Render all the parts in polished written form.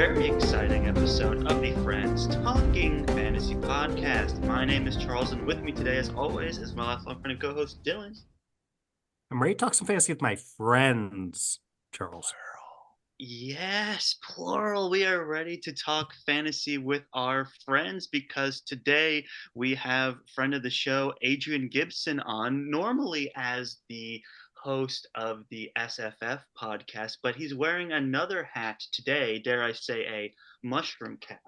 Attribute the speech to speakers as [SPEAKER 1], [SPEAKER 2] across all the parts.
[SPEAKER 1] very exciting episode of the Friends Talking Fantasy Podcast. My name is Charles, and with me today, as always, is my lifelong friend and co-host, Dylan.
[SPEAKER 2] I'm ready to talk some fantasy with my friends, Charles.
[SPEAKER 1] Yes, plural. We are ready to talk fantasy with our friends because today we have friend of the show, Adrian Gibson, on, normally as the host of the SFF podcast, but he's wearing another hat today, dare I say a mushroom cap,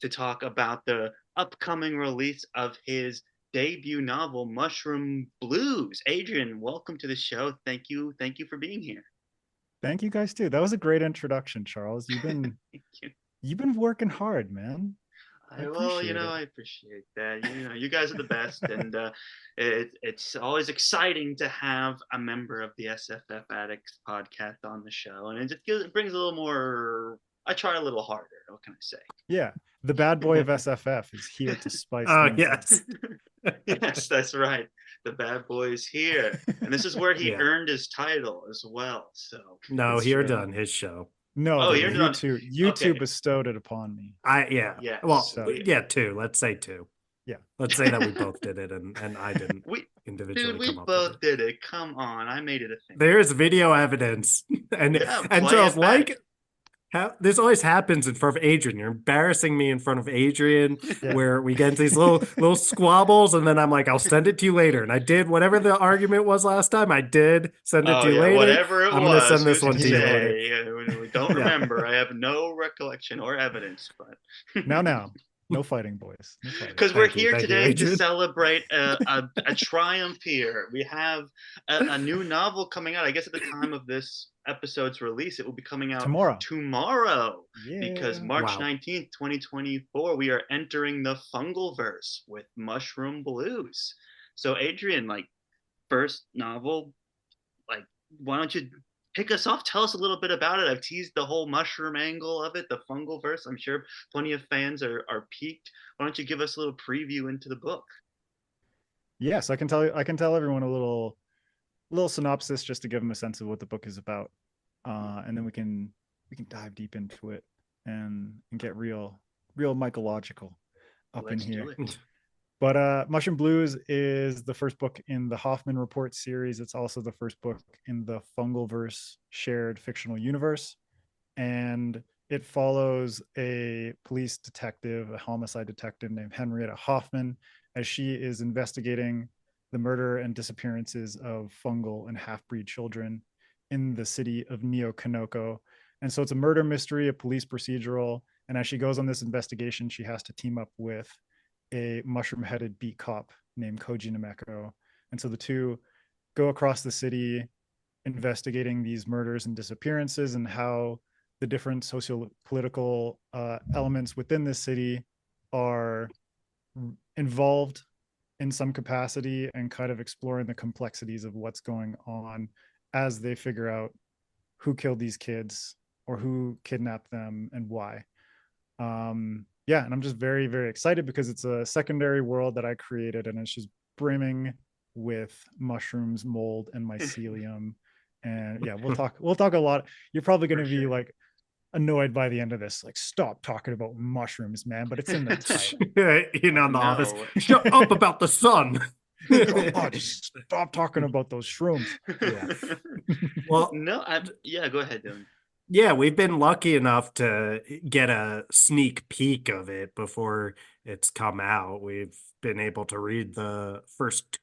[SPEAKER 1] to talk about the upcoming release of his debut novel, Mushroom Blues. Adrian, welcome to the show. Thank you for being here.
[SPEAKER 3] Thank you guys too. That was a great introduction, Charles.
[SPEAKER 1] Thank you.
[SPEAKER 3] You've been working hard, man.
[SPEAKER 1] I appreciate that. You guys are the best, and it's always exciting to have a member of the SFF Addicts podcast on the show, and it brings a little more. I try a little harder. What can I say?
[SPEAKER 3] Yeah, the bad boy of SFF is here to spice.
[SPEAKER 2] Yes.
[SPEAKER 1] Yes, that's right. The bad boy is here, and this is where he earned his title as well. So
[SPEAKER 2] no, here done his show.
[SPEAKER 3] No, you
[SPEAKER 1] Okay.
[SPEAKER 3] bestowed it upon me.
[SPEAKER 2] Two. Let's say two.
[SPEAKER 3] Yeah.
[SPEAKER 2] Let's say that we both did it, and I didn't
[SPEAKER 1] we
[SPEAKER 2] individually come up
[SPEAKER 1] both
[SPEAKER 2] with it.
[SPEAKER 1] did it. Come on, I made it a thing.
[SPEAKER 2] There's video evidence, and Charles, this always happens in front of Adrian. You're embarrassing me in front of Adrian, where we get into these little squabbles, and then I'm like, I'll send it to you later. And I did whatever the argument was last time. I did send it to you later.
[SPEAKER 1] Whatever it
[SPEAKER 2] I'm
[SPEAKER 1] was,
[SPEAKER 2] gonna send this one to you later.
[SPEAKER 1] We don't remember. I have no recollection or evidence, but
[SPEAKER 3] now. No fighting, boys.
[SPEAKER 1] Because we're here today to celebrate a triumph here. We have a new novel coming out. I guess at the time of this episode's release, it will be coming out tomorrow. Because March 19th, 2024, we are entering the fungalverse with Mushroom Blues. So Adrian, first novel, why don't you kick us off? Tell us a little bit about it. I've teased the whole mushroom angle of it, the fungal verse. I'm sure plenty of fans are piqued. Why don't you give us a little preview into the book?
[SPEAKER 3] Yes, I can tell everyone a little synopsis just to give them a sense of what the book is about, and then we can dive deep into it and get real mycological up in here. But Mushroom Blues is the first book in the Hofmann Report series. It's also the first book in the Fungalverse shared fictional universe. And it follows a police detective, a homicide detective named Henrietta Hofmann, as she is investigating the murder and disappearances of fungal and half-breed children in the city of Neo Kinoko. And so it's a murder mystery, a police procedural. And as she goes on this investigation, she has to team up with a mushroom-headed beat cop named Koji Nameko. And so the two go across the city investigating these murders and disappearances and how the different socio-political elements within this city are involved in some capacity and kind of exploring the complexities of what's going on as they figure out who killed these kids or who kidnapped them and why. And I'm just very, very excited because it's a secondary world that I created, and it's just brimming with mushrooms, mold, and mycelium. And we'll talk a lot. You're probably going to be annoyed by the end of this. Stop talking about mushrooms, man. But it's in the title.
[SPEAKER 2] In the office. Shut up about the sun.
[SPEAKER 3] Just stop talking about those shrooms.
[SPEAKER 2] Yeah.
[SPEAKER 1] Well, no, go ahead, Dylan.
[SPEAKER 2] Yeah, we've been lucky enough to get a sneak peek of it before it's come out. We've been able to read the first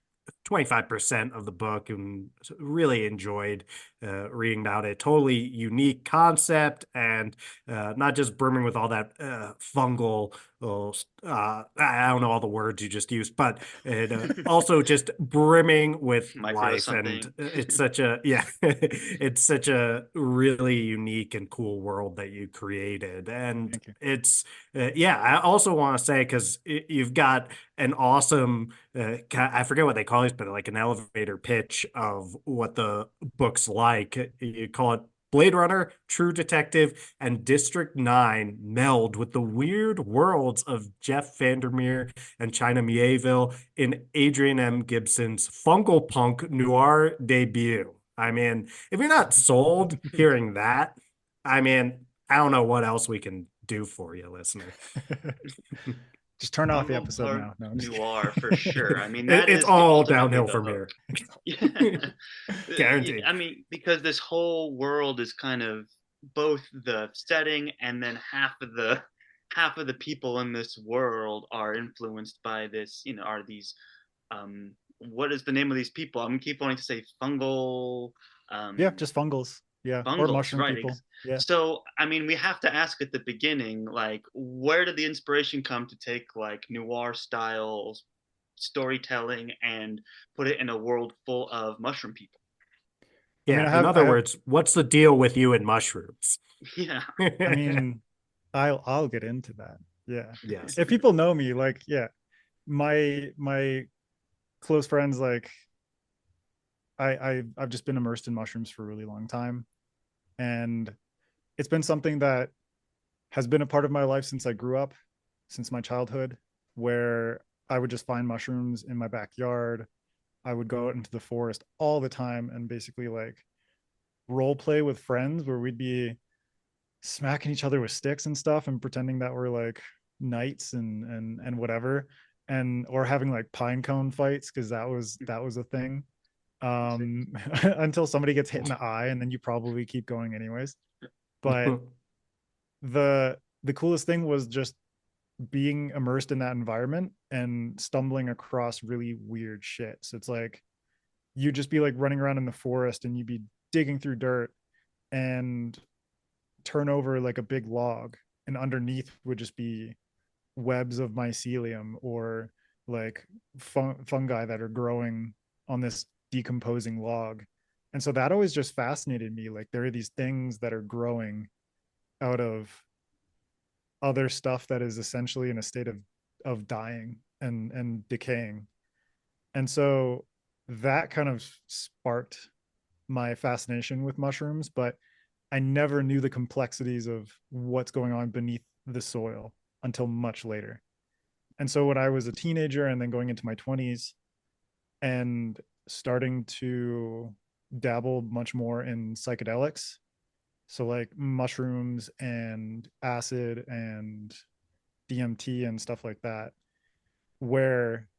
[SPEAKER 2] 25% of the book and really enjoyed reading about it. Totally unique concept, and not just brimming with all that fungal, I don't know all the words you just used, but it also just brimming with life. And it's such a it's such a really unique and cool world that you created. And it's I also want to say, because you've got an awesome I forget what they call it, but an elevator pitch of what the book's like. You call it Blade Runner, True Detective, and District 9 meld with the weird worlds of Jeff Vandermeer and China Mieville in Adrian M. Gibson's fungalpunk noir debut. I mean, if you're not sold hearing that, I mean, I don't know what else we can do for you, listener.
[SPEAKER 3] Just turn off the episode now. No,
[SPEAKER 1] noir for sure. I mean,
[SPEAKER 2] it's all downhill from here. Guaranteed.
[SPEAKER 1] I mean, because this whole world is kind of both the setting and then half of the people in this world are influenced by this, are these what is the name of these people? I'm keep wanting to say fungal
[SPEAKER 3] just fungals. Yeah,
[SPEAKER 1] fungals,
[SPEAKER 3] or mushroom
[SPEAKER 1] right.
[SPEAKER 3] people. Yeah.
[SPEAKER 1] So, I mean, we have to ask at the beginning, like, where did the inspiration come to take like noir style storytelling and put it in a world full of mushroom people?
[SPEAKER 2] Yeah. I mean, in other words, what's the deal with you and mushrooms?
[SPEAKER 1] Yeah.
[SPEAKER 3] I mean, I'll get into that. Yeah.
[SPEAKER 2] Yes.
[SPEAKER 3] If people know me, like, yeah, my close friends, like, I've just been immersed in mushrooms for a really long time, and it's been something that has been a part of my life since I grew up, since my childhood, where I would just find mushrooms in my backyard. I would go out into the forest all the time and basically like role play with friends where we'd be smacking each other with sticks and stuff and pretending that we're like knights and whatever, and or having like pine cone fights, because that was a thing, until somebody gets hit in the eye, and then you probably keep going anyways. But the coolest thing was just being immersed in that environment and stumbling across really weird shit. So it's like you'd just be like running around in the forest and you'd be digging through dirt and turn over like a big log, and underneath would just be webs of mycelium or like fungi that are growing on this decomposing log. And so that always just fascinated me. Like there are these things that are growing out of other stuff that is essentially in a state of dying and decaying. And so that kind of sparked my fascination with mushrooms, but I never knew the complexities of what's going on beneath the soil until much later. And so when I was a teenager and then going into my 20s and starting to dabble much more in psychedelics, so like mushrooms and acid and DMT and stuff like that, where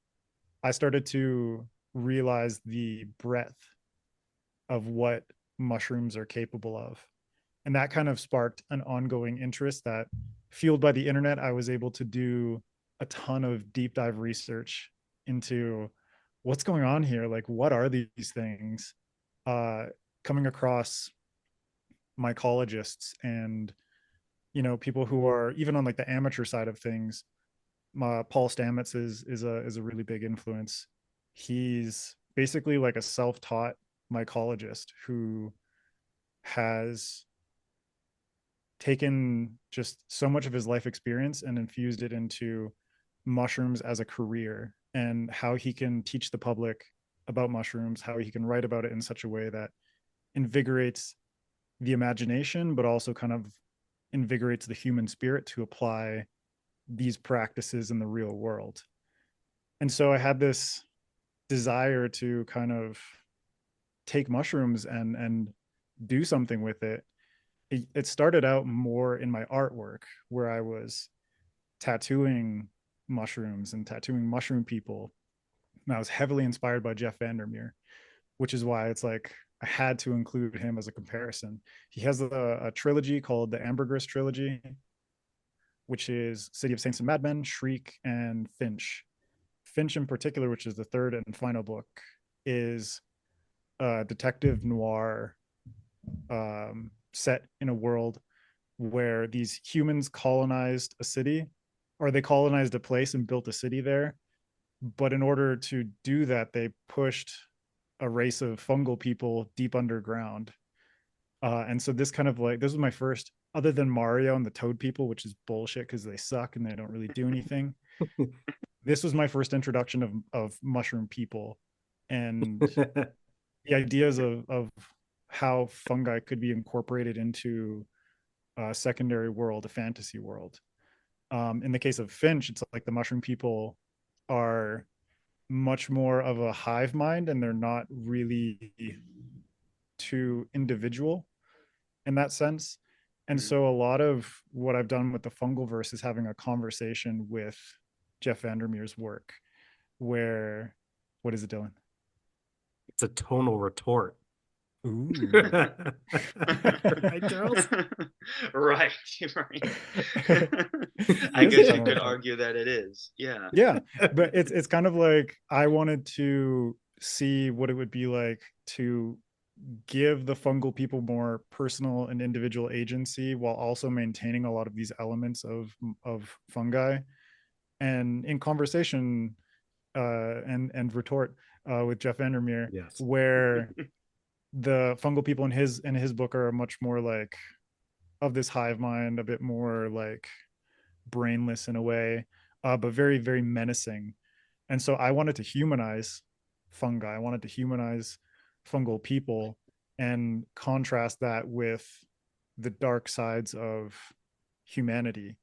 [SPEAKER 3] I started to realize the breadth of what mushrooms are capable of. And that kind of sparked an ongoing interest that, fueled by the internet, I was able to do a ton of deep dive research into what's going on here. Like, what are these things? Coming across mycologists and, people who are even on like the amateur side of things. Paul Stamets is a really big influence. He's basically like a self-taught mycologist who has taken just so much of his life experience and infused it into mushrooms as a career, and how he can teach the public about mushrooms, how he can write about it in such a way that invigorates the imagination, but also kind of invigorates the human spirit to apply these practices in the real world. And so I had this desire to kind of take mushrooms and do something with it. It started out more in my artwork, where I was tattooing mushrooms and tattooing mushroom people. And I was heavily inspired by Jeff Vandermeer, which is why it's like I had to include him as a comparison. He has a trilogy called the Ambergris trilogy, which is City of Saints and Madmen, Shriek, and Finch. Finch in particular, which is the third and final book, is a detective noir set in a world where these humans colonized a city, or they colonized a place and built a city there. But in order to do that, they pushed a race of fungal people deep underground. And so this kind of like, this was my first, other than Mario and the Toad people, which is bullshit because they suck and they don't really do anything. This was my first introduction of mushroom people and the ideas of how fungi could be incorporated into a secondary world, a fantasy world. In the case of Finch, it's like the mushroom people are much more of a hive mind, and they're not really too individual in that sense. And so a lot of what I've done with the Fungalverse is having a conversation with Jeff Vandermeer's work, where, what is it, Dylan?
[SPEAKER 2] It's a tonal retort.
[SPEAKER 3] Ooh.
[SPEAKER 1] Right, Charles? Right. I guess you could argue that it is. Yeah.
[SPEAKER 3] Yeah. But it's kind of like I wanted to see what it would be like to give the fungal people more personal and individual agency while also maintaining a lot of these elements of fungi. And in conversation and retort with Jeff Vandermeer,
[SPEAKER 2] yes,
[SPEAKER 3] where the fungal people in his book are much more like of this hive mind, a bit more like brainless in a way, but very, very menacing. And so I wanted to humanize fungi. I wanted to humanize fungal people and contrast that with the dark sides of humanity.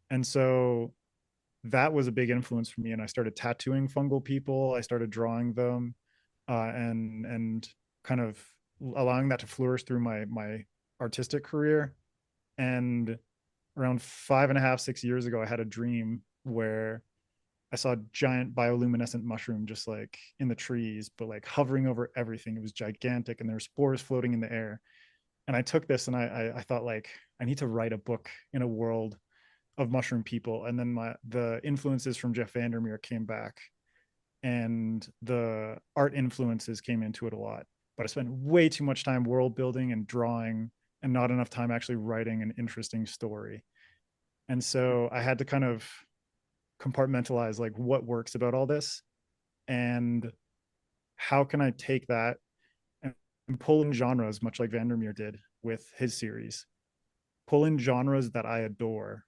[SPEAKER 3] And so that was a big influence for me. And I started tattooing fungal people. I started drawing them, and kind of allowing that to flourish through my artistic career. And around 5.5, 6 years ago, I had a dream where I saw a giant bioluminescent mushroom just like in the trees, but like hovering over everything. It was gigantic and there were spores floating in the air. And I took this and I thought like, I need to write a book in a world of mushroom people. And then the influences from Jeff Vandermeer came back and the art influences came into it a lot. But I spent way too much time world building and drawing and not enough time actually writing an interesting story. And so I had to kind of compartmentalize like what works about all this and how can I take that and pull in genres, much like Vandermeer did with his series, pull in genres that I adore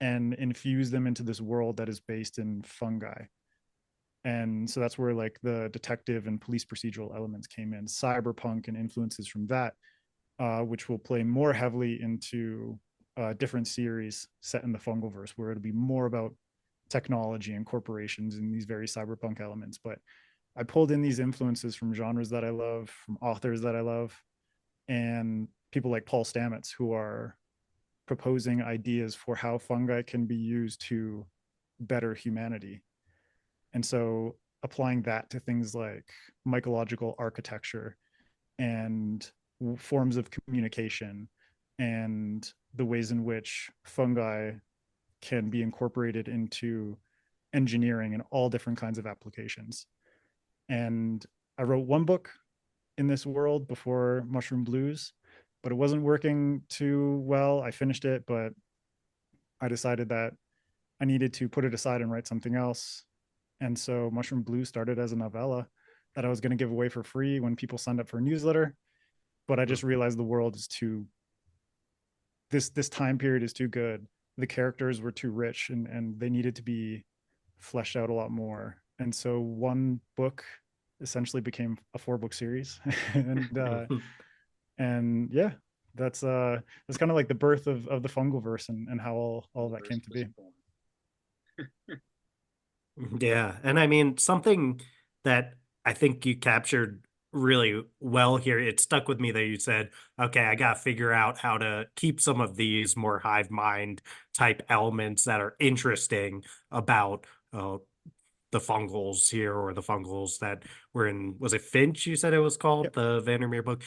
[SPEAKER 3] and infuse them into this world that is based in fungi. And so that's where like the detective and police procedural elements came in, cyberpunk and influences from that, which will play more heavily into different series set in the Fungalverse, where it'll be more about technology and corporations and these very cyberpunk elements. But I pulled in these influences from genres that I love, from authors that I love, and people like Paul Stamets, who are proposing ideas for how fungi can be used to better humanity. And so applying that to things like mycological architecture and forms of communication and the ways in which fungi can be incorporated into engineering and all different kinds of applications. And I wrote one book in this world before Mushroom Blues, but it wasn't working too well. I finished it, but I decided that I needed to put it aside and write something else. And so Mushroom Blues started as a novella that I was going to give away for free when people signed up for a newsletter. But I just realized the world is too, this time period is too good. The characters were too rich and they needed to be fleshed out a lot more. And so one book essentially became a 4-book series. and yeah, that's kind of like the birth of the Fungalverse and how all that came to be.
[SPEAKER 2] Yeah. And I mean, something that I think you captured really well here, it stuck with me that you said, okay, I got to figure out how to keep some of these more hive mind type elements that are interesting about the fungals here, or the fungals that were in, was it Finch you said it was called? Yep. The Vandermeer book.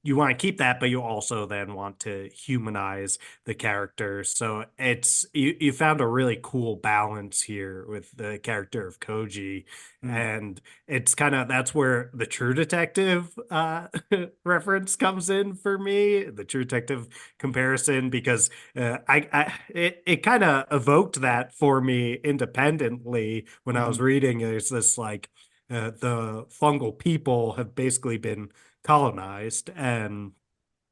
[SPEAKER 2] You want to keep that, but you also then want to humanize the characters. So it's you found a really cool balance here with the character of Koji. And it's kind of, that's where the True Detective reference comes in for me, the True Detective comparison, because it kind of evoked that for me independently when I was reading. It's this like the fungal people have basically been colonized, and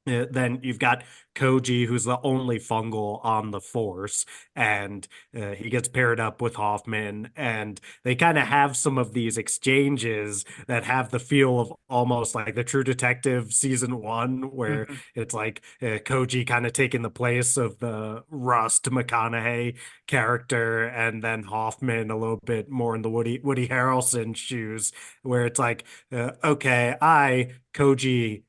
[SPEAKER 2] then you've got Koji, who's the only fungal on the force, and he gets paired up with Hofmann, and they kind of have some of these exchanges that have the feel of almost like the True Detective season 1, where it's like Koji kind of taking the place of the Rust McConaughey character, and then Hofmann a little bit more in the Woody Harrelson shoes, where it's like, okay, Koji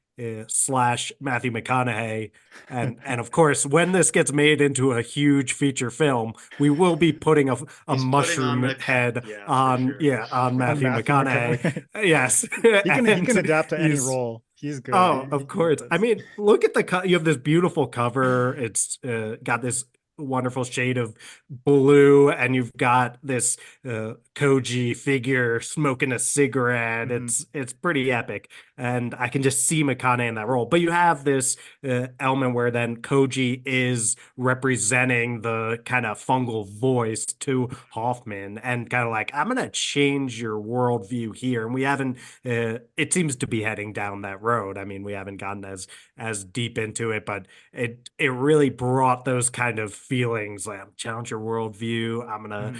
[SPEAKER 2] slash Matthew McConaughey. And of course, when this gets made into a huge feature film, we will be putting a mushroom head on Matthew McConaughey. Yes.
[SPEAKER 3] He can adapt to any role. He's good.
[SPEAKER 2] Of course. I mean, look at you have this beautiful cover. It's got this wonderful shade of blue, and you've got this Koji figure smoking a cigarette. It's pretty epic, and I can just see McConaughey in that role. But you have this element where then Koji is representing the kind of fungal voice to Hofmann, and kind of like, I'm gonna change your worldview here. And we haven't. It seems to be heading down that road. I mean, we haven't gotten as deep into it, but it really brought those kind of feelings like, challenge your worldview. I'm gonna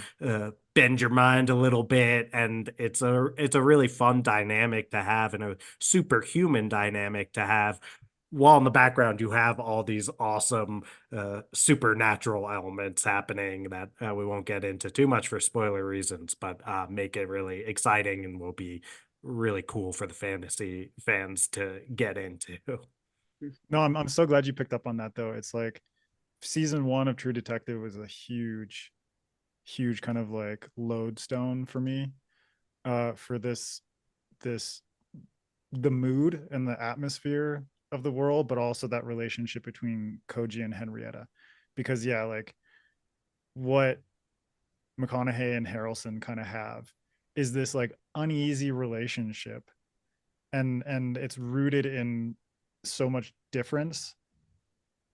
[SPEAKER 2] bend your mind a little bit, and it's a really fun dynamic to have, and a superhuman dynamic to have. While in the background, you have all these awesome supernatural elements happening that we won't get into too much for spoiler reasons, but make it really exciting and will be really cool for the fantasy fans to get into.
[SPEAKER 3] No, I'm so glad you picked up on that though. It's like season 1 of True Detective was a huge kind of like lodestone for me for the mood and the atmosphere of the world, but also that relationship between Koji and Henrietta. Because yeah, like what McConaughey and Harrelson kind of have is this like uneasy relationship, and it's rooted in so much difference,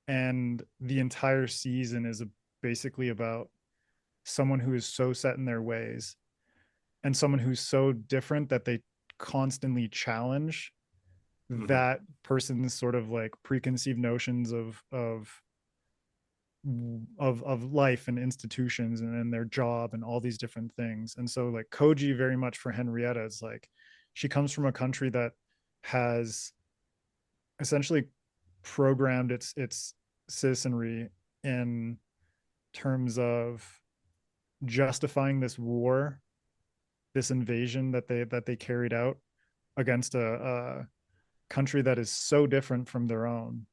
[SPEAKER 3] and the entire season is basically about someone who is so set in their ways and someone who's so different that they constantly challenge that person's sort of like preconceived notions of life and institutions and their job and all these different things. And so like Koji very much for Henrietta is like, she comes from a country that has essentially programmed its citizenry in terms of justifying this war, this invasion that they carried out against a country that is so different from their own,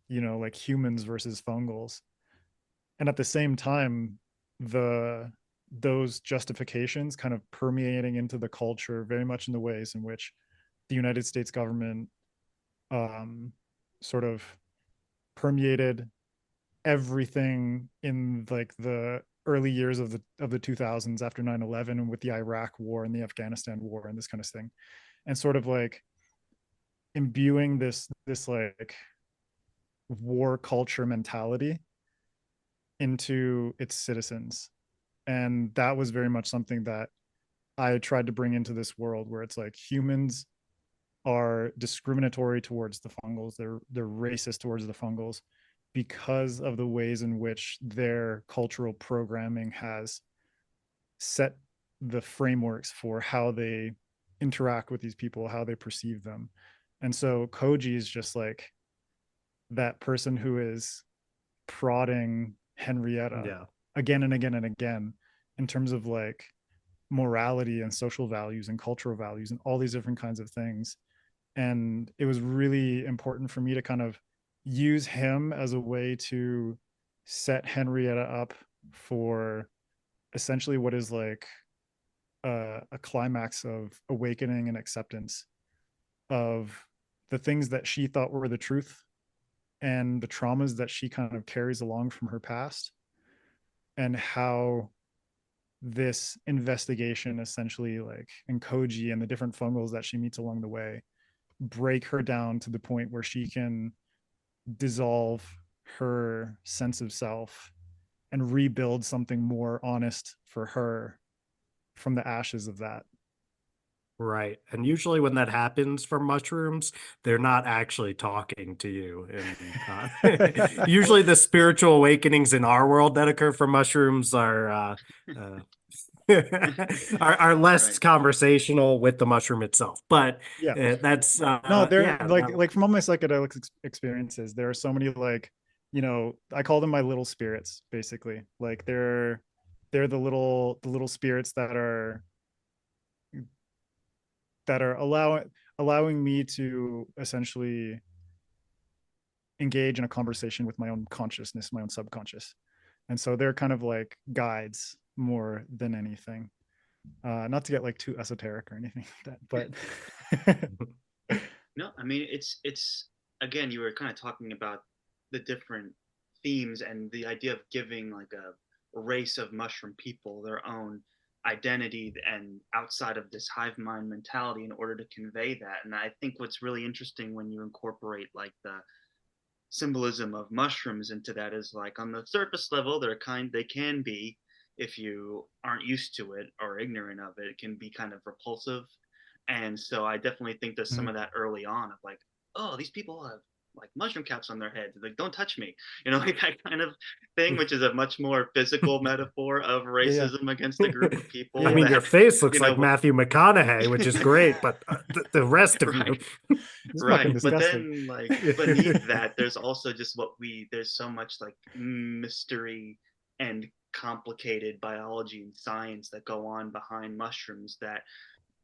[SPEAKER 3] you know, like humans versus fungals. And at the same time, those justifications kind of permeating into the culture very much in the ways in which the United States government sort of permeated everything in like the early years of the 2000s after 9/11, and with the Iraq war and the Afghanistan war and this kind of thing, and sort of like imbuing this like war culture mentality into its citizens. And that was very much something that I tried to bring into this world, where it's like humans are discriminatory towards the fungals, they're racist towards the fungals because of the ways in which their cultural programming has set the frameworks for how they interact with these people, how they perceive them. And so Koji is just like that person who is prodding Henrietta again and again and again in terms of like morality and social values and cultural values and all these different kinds of things. And it was really important for me to kind of use him as a way to set Henrietta up for essentially what is like a climax of awakening and acceptance of the things that she thought were the truth and the traumas that she kind of carries along from her past, and how this investigation essentially, like, and Koji and the different fungals that she meets along the way break her down to the point where she can dissolve her sense of self and rebuild something more honest for her from the ashes of that.
[SPEAKER 2] Right. And usually when that happens for mushrooms, they're not actually talking to you. And usually the spiritual awakenings in our world that occur for mushrooms are are less conversational with the mushroom itself. But that's
[SPEAKER 3] no, they're like from all my psychedelic experiences, there are so many, like, you know, I call them my little spirits, basically. Like they're the little spirits that are allowing, allowing me to essentially engage in a conversation with my own consciousness, my own subconscious. And so they're kind of like guides more than anything. Not to get like too esoteric or anything like that,
[SPEAKER 1] but no, I mean it's again, you were kind of talking about the different themes and the idea of giving like a race of mushroom people their own identity and outside of this hive mind mentality in order to convey that. And I think what's really interesting when you incorporate like the symbolism of mushrooms into that is like on the surface level they can be, if you aren't used to it or ignorant of it, it can be kind of repulsive. And so I definitely think there's some of that early on of like, oh, these people have like mushroom caps on their heads, like don't touch me, like that kind of thing, which is a much more physical metaphor of racism against a group of people.
[SPEAKER 2] I mean, your face looks like Matthew McConaughey, which is great, but the rest of you,
[SPEAKER 1] right? But then, like beneath that, there's also just there's so much like mystery and complicated biology and science that go on behind mushrooms that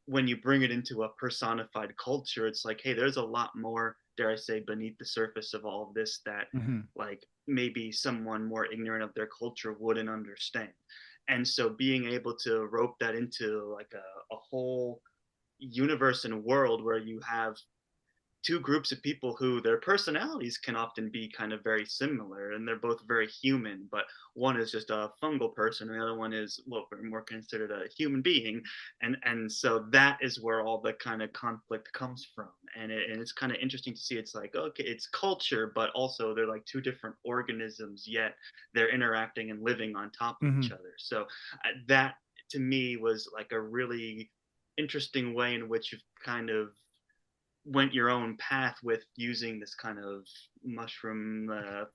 [SPEAKER 1] when you bring it into a personified culture, it's like, hey, there's a lot more, dare I say, beneath the surface of all of this that like maybe someone more ignorant of their culture wouldn't understand. And so being able to rope that into like a whole universe and world where you have two groups of people who their personalities can often be kind of very similar and they're both very human, but one is just a fungal person and the other one is what we're more considered a human being. And so that is where all the kind of conflict comes from. And it's kind of interesting to see. It's like, okay, it's culture, but also they're like two different organisms, yet they're interacting and living on top of each other. So that to me was like a really interesting way in which you've kind of went your own path with using this kind of mushroom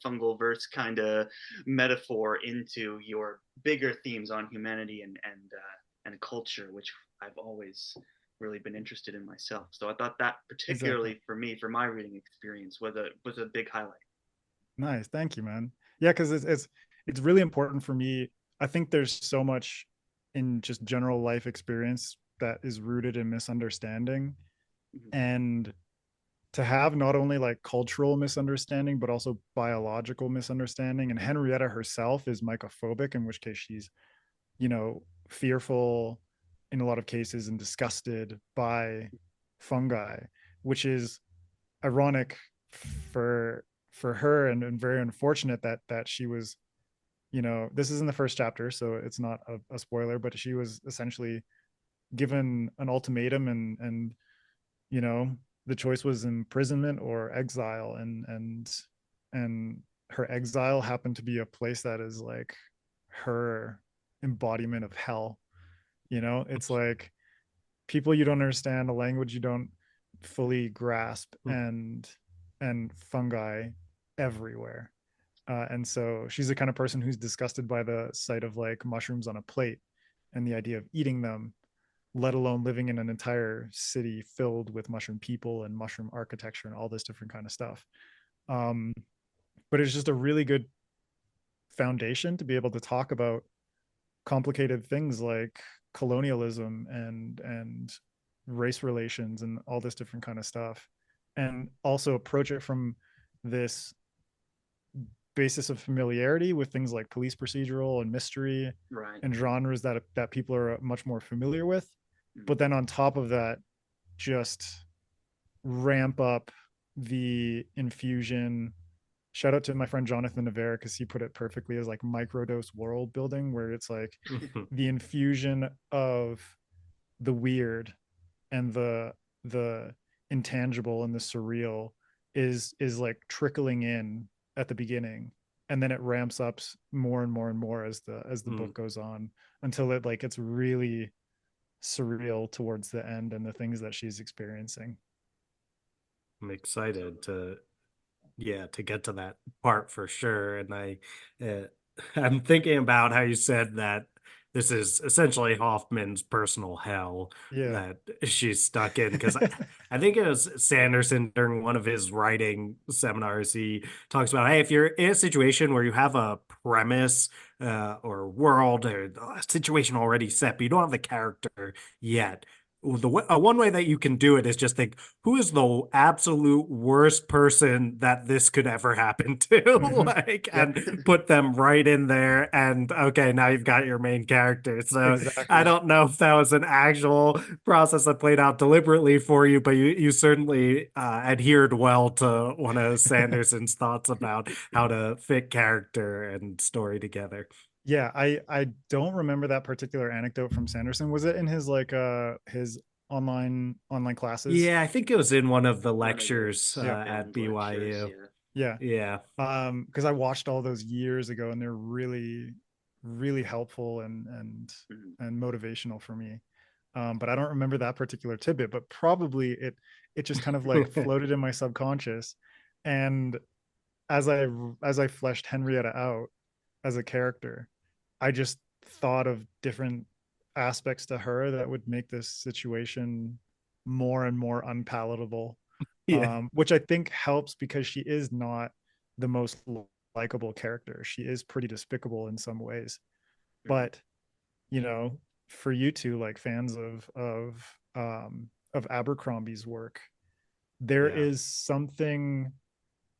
[SPEAKER 1] fungal verse kind of metaphor into your bigger themes on humanity and culture, which I've always really been interested in myself. So I thought that particularly for me, for my reading experience, was a big highlight.
[SPEAKER 3] Nice, thank you, man. Yeah, because it's really important for me. I think there's so much in just general life experience that is rooted in misunderstanding. And to have not only like cultural misunderstanding, but also biological misunderstanding. And Henrietta herself is mycophobic, in which case she's, fearful in a lot of cases and disgusted by fungi, which is ironic for her and very unfortunate that she was, this is in the first chapter, so it's not a spoiler, but she was essentially given an ultimatum and the choice was imprisonment or exile, and her exile happened to be a place that is like her embodiment of hell. It's like people you don't understand, a language you don't fully grasp, and fungi everywhere. And so she's the kind of person who's disgusted by the sight of like mushrooms on a plate and the idea of eating them, let alone living in an entire city filled with mushroom people and mushroom architecture and all this different kind of stuff. But it's just a really good foundation to be able to talk about complicated things like colonialism and race relations and all this different kind of stuff, and also approach it from this basis of familiarity with things like police procedural and mystery,
[SPEAKER 1] right,
[SPEAKER 3] and genres that people are much more familiar with. But then on top of that, just ramp up the infusion. Shout out to my friend Jonathan Navarre, because he put it perfectly as like microdose world building, where it's like the infusion of the weird and the intangible and the surreal is like trickling in at the beginning, and then it ramps up more and more and more as the book goes on, until it's really surreal towards the end and the things that she's experiencing.
[SPEAKER 2] I'm excited to get to that part for sure. And I'm thinking about how you said that this is essentially Hoffman's personal hell that she's stuck in, because I think it was Sanderson during one of his writing seminars, he talks about, hey, if you're in a situation where you have a premise or world or a situation already set, but you don't have the character yet, one way that you can do it is just think, who is the absolute worst person that this could ever happen to, like, and put them right in there. And okay, now you've got your main character. So I don't know if that was an actual process that played out deliberately for you, but you certainly adhered well to one of Sanderson's thoughts about how to fit character and story together.
[SPEAKER 3] Yeah, I don't remember that particular anecdote from Sanderson. Was it in his like his online classes?
[SPEAKER 2] Yeah, I think it was in one of the lectures at BYU.
[SPEAKER 1] Lectures,
[SPEAKER 2] yeah.
[SPEAKER 3] Because I watched all those years ago, and they're really, really helpful and motivational for me. But I don't remember that particular tidbit. But probably it just kind of like floated in my subconscious, and as I fleshed Henrietta out as a character, I just thought of different aspects to her that would make this situation more and more unpalatable. Which I think helps because she is not the most likable character. She is pretty despicable in some ways. But, you know, for you two, like fans of Abercrombie's work, there is something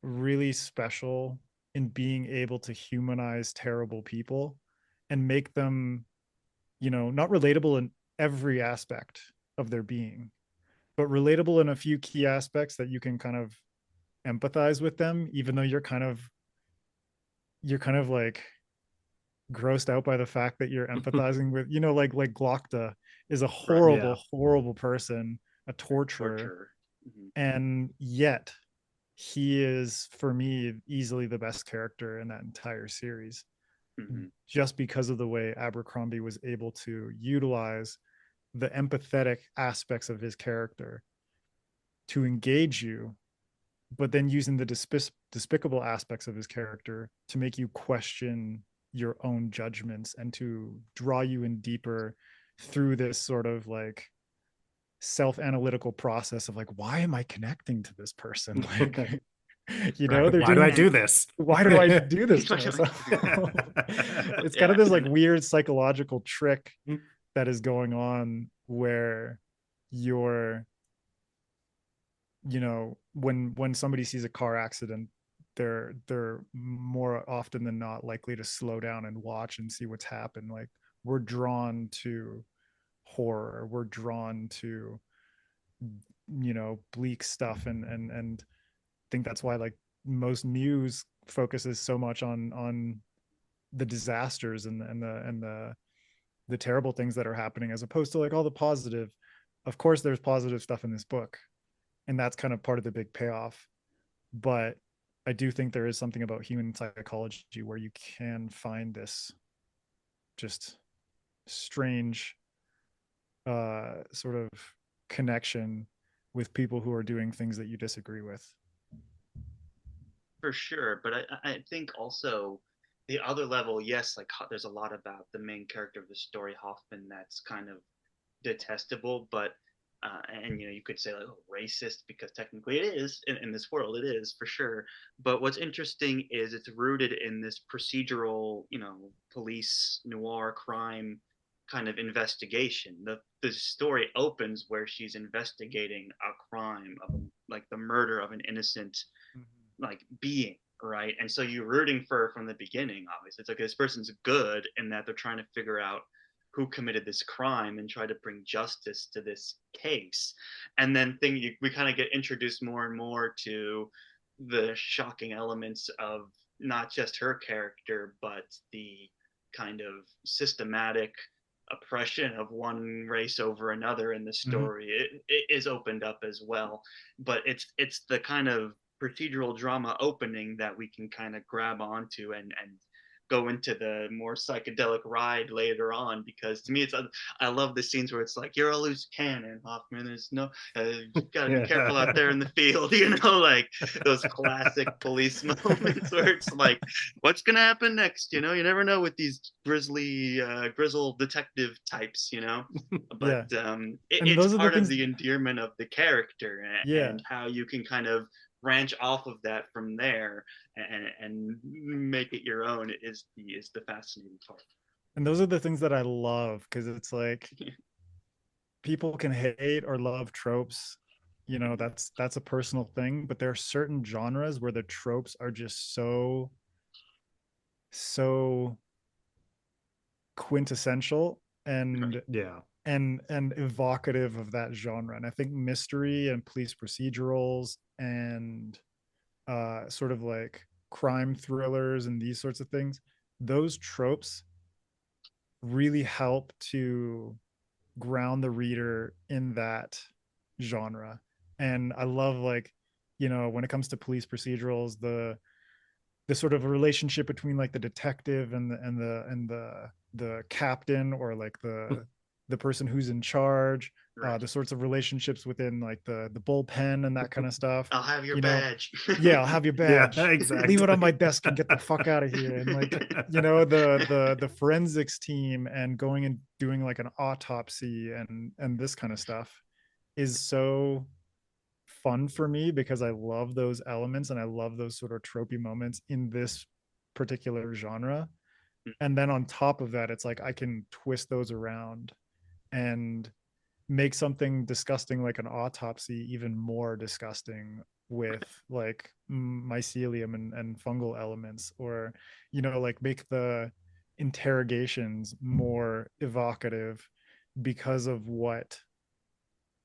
[SPEAKER 3] really special in being able to humanize terrible people and make them, not relatable in every aspect of their being, but relatable in a few key aspects that you can kind of empathize with them, even though you're kind of like grossed out by the fact that you're empathizing with, like Glokta is a horrible person, a torturer. And yet he is, for me, easily the best character in that entire series, just because of the way Abercrombie was able to utilize the empathetic aspects of his character to engage you, but then using the despicable aspects of his character to make you question your own judgments and to draw you in deeper through this sort of like self-analytical process of like, why am I connecting to this person? Like,
[SPEAKER 2] why do I do this?
[SPEAKER 3] Why do I do this to myself? It's kind of this like weird psychological trick that is going on where you're, when somebody sees a car accident, they're more often than not likely to slow down and watch and see what's happened. Like, we're drawn to horror, we're drawn to bleak stuff, and think that's why like most news focuses so much on the disasters and the terrible things that are happening, as opposed to like all the positive. Of course there's positive stuff in this book, and that's kind of part of the big payoff, but I do think there is something about human psychology where you can find this just strange sort of connection with people who are doing things that you disagree with.
[SPEAKER 1] For sure, but I think also the other level, yes, like there's a lot about the main character of the story, Hoffman, that's kind of detestable, but and you could say like, oh, racist, because technically it is in this world, it is for sure. But what's interesting is it's rooted in this procedural, police noir crime kind of investigation. The story opens where she's investigating a crime of like the murder of an innocent like being, right? And so you're rooting for her from the beginning. Obviously, it's like this person's good, and that they're trying to figure out who committed this crime and try to bring justice to this case. And then we kind of get introduced more and more to the shocking elements of not just her character, but the kind of systematic oppression of one race over another in the story. It is opened up as well, but it's the kind of procedural drama opening that we can kind of grab onto and go into the more psychedelic ride later on, because to me I love the scenes where it's like, you're a loose cannon, Hoffman, there's no you gotta be careful out there in the field, like those classic police moments where it's like, what's gonna happen next? You never know with these grizzled detective types, but it's part of the endearment of the character, and how you can kind of branch off of that from there and make it your own is the fascinating part.
[SPEAKER 3] And those are the things that I love, because it's like people can hate or love tropes. You know, that's a personal thing, but there are certain genres where the tropes are just so quintessential and
[SPEAKER 2] Yeah.
[SPEAKER 3] and evocative of that genre. And I think mystery and police procedurals and sort of like crime thrillers and these sorts of things, those tropes really help to ground the reader in that genre. And I love, like, you know, when it comes to police procedurals, the sort of relationship between like the detective and the captain, or like the person who's in charge,
[SPEAKER 1] Right.
[SPEAKER 3] the sorts of relationships within like the bullpen and that kind of stuff.
[SPEAKER 1] I'll have your
[SPEAKER 3] You know,
[SPEAKER 1] badge.
[SPEAKER 3] yeah, I'll have your badge.
[SPEAKER 2] Yeah, exactly.
[SPEAKER 3] Leave it on my desk and get the fuck out of here. And like, you know, the forensics team and going and doing like an autopsy and this kind of stuff is so fun for me because I love those elements and I love those sort of tropey moments in this particular genre. And then on top of that, it's like I can twist those around and make something disgusting like an autopsy even more disgusting with like mycelium and fungal elements, or, you know, like make the interrogations more evocative because of what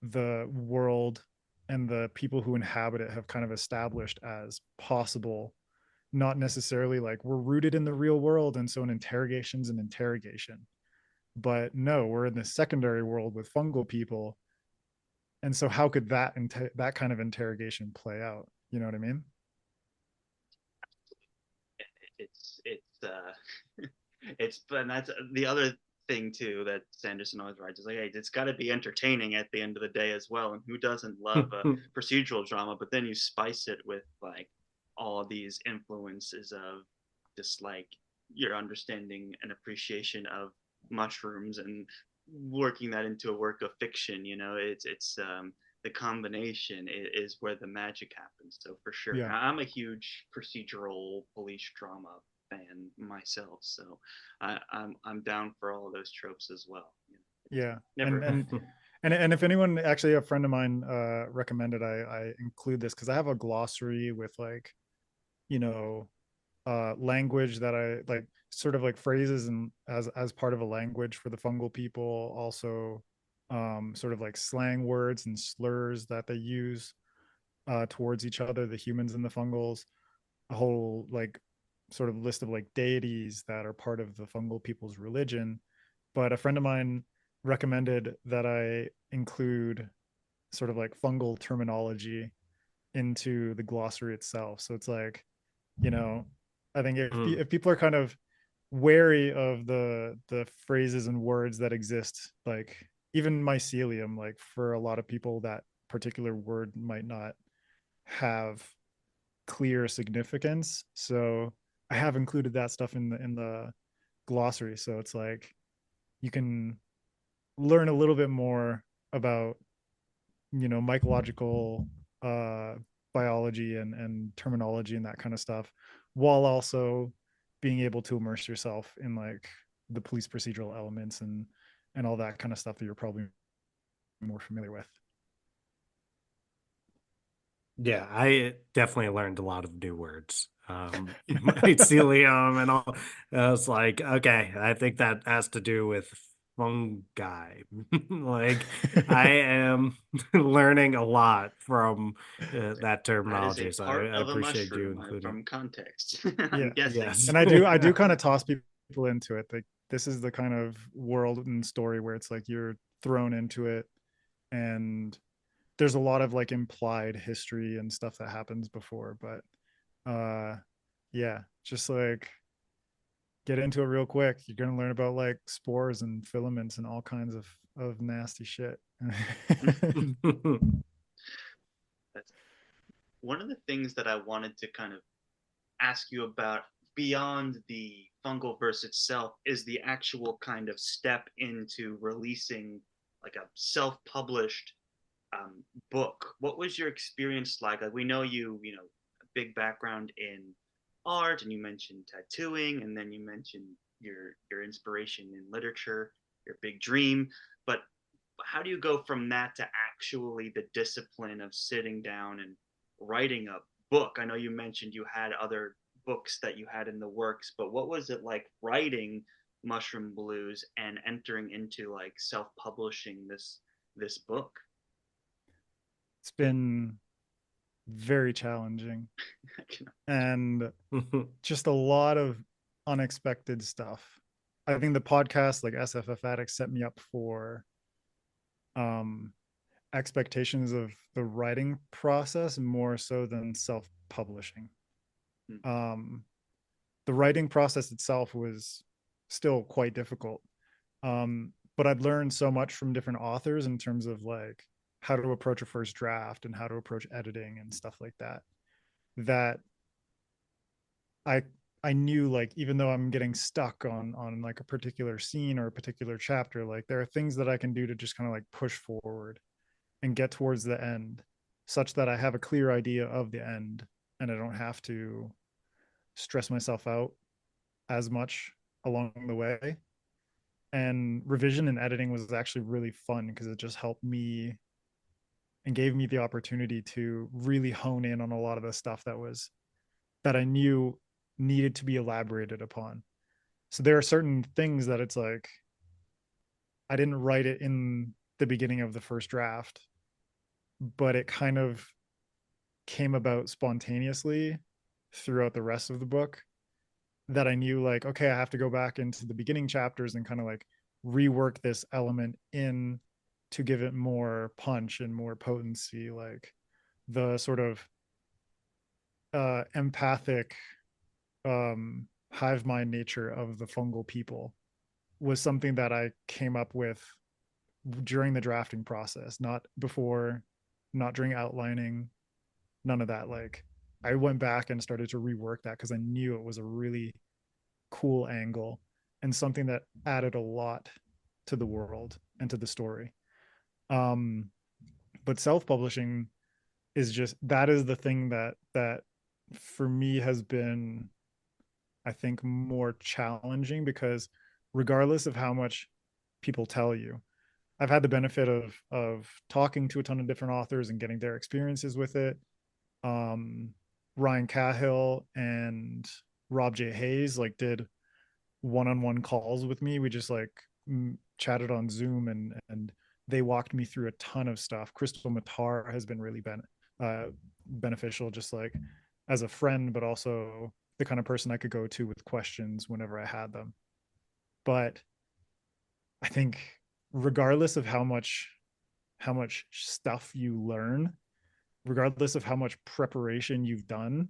[SPEAKER 3] the world and the people who inhabit it have kind of established as possible. Not necessarily like we're rooted in the real world and so an interrogation's an interrogation, but no, we're in the secondary world with fungal people. And so how could that kind of interrogation play out? You know what I mean?
[SPEAKER 1] It's it's and that's the other thing too that Sanderson always writes is like, hey, it's got to be entertaining at the end of the day as well. And who doesn't love a procedural drama? But then you spice it with like all these influences of just like your understanding and appreciation of mushrooms and working that into a work of fiction. You know, it's the combination is where the magic happens. So for sure,
[SPEAKER 3] Yeah.
[SPEAKER 1] I'm a huge procedural police drama fan myself, so I'm down for all of those tropes as well. You know,
[SPEAKER 3] Yeah.
[SPEAKER 1] never.
[SPEAKER 3] And if anyone, actually a friend of mine recommended I include this because I have a glossary with like, you know, language that I like, sort of like phrases and as part of a language for the fungal people, also sort of like slang words and slurs that they use towards each other, the humans and the fungals, a whole like sort of list of like deities that are part of the fungal people's religion. But a friend of mine recommended that I include sort of like fungal terminology into the glossary itself. So it's like, you know, I think if people are kind of wary of the phrases and words that exist, like even mycelium, like for a lot of people that particular word might not have clear significance. So I have included that stuff in the glossary. So it's like you can learn a little bit more about, you know, mycological uh biology and terminology and that kind of stuff, while also being able to immerse yourself in like the police procedural elements and all that kind of stuff that you're probably more familiar with.
[SPEAKER 2] Yeah, I definitely learned a lot of new words. Mycelium and all. I was like, okay, I think that has to do with fungi. Like, I am learning a lot from that
[SPEAKER 1] That is a
[SPEAKER 2] terminology. So
[SPEAKER 1] part
[SPEAKER 2] I
[SPEAKER 1] of a
[SPEAKER 2] appreciate you
[SPEAKER 1] mushroom
[SPEAKER 2] including.
[SPEAKER 1] from context.
[SPEAKER 3] Yeah.
[SPEAKER 1] I'm guessing.
[SPEAKER 2] Yes.
[SPEAKER 3] And I do kind of toss people into it. Like this is the kind of world and story where it's like you're thrown into it, and there's a lot of like implied history and stuff that happens before, but yeah, just like get into it real quick. You're gonna learn about like spores and filaments and all kinds of nasty shit.
[SPEAKER 1] That's one of the things that I wanted to kind of ask you about beyond the fungal verse itself is the actual kind of step into releasing like a self-published book. What was your experience like? Like we know you know, a big background in art, and you mentioned tattooing, and then you mentioned your inspiration in literature, your big dream. But how do you go from that to actually the discipline of sitting down and writing a book? I know you mentioned you had other books that you had in the works, but what was it like writing Mushroom Blues and entering into like self-publishing this book?
[SPEAKER 3] It's been very challenging and just a lot of unexpected stuff. I think the podcast, like SFF Addict, set me up for expectations of the writing process more so than self-publishing. The writing process itself was still quite difficult. But I'd learned so much from different authors in terms of like how to approach a first draft and how to approach editing and stuff like that, that I knew, like, even though I'm getting stuck on like a particular scene or a particular chapter, like there are things that I can do to just kind of like push forward and get towards the end such that I have a clear idea of the end and I don't have to stress myself out as much along the way. And revision and editing was actually really fun because it just helped me and gave me the opportunity to really hone in on a lot of the stuff that I knew needed to be elaborated upon. So there are certain things that it's like I didn't write it in the beginning of the first draft, but it kind of came about spontaneously throughout the rest of the book, that I knew, like, okay, I have to go back into the beginning chapters and kind of like rework this element in to give it more punch and more potency, like the sort of empathic hive mind nature of the fungal people was something that I came up with during the drafting process, not before, not during outlining, none of that. Like I went back and started to rework that because I knew it was a really cool angle and something that added a lot to the world and to the story. But self-publishing is just, that is the thing that for me has been, I think, more challenging, because regardless of how much people tell you, I've had the benefit of talking to a ton of different authors and getting their experiences with it. Ryan Cahill and Rob J. Hayes like did one-on-one calls with me. We just like chatted on Zoom, and they walked me through a ton of stuff. Crystal Matar has been really beneficial, just like as a friend, but also the kind of person I could go to with questions whenever I had them. But I think regardless of how much stuff you learn, regardless of how much preparation you've done,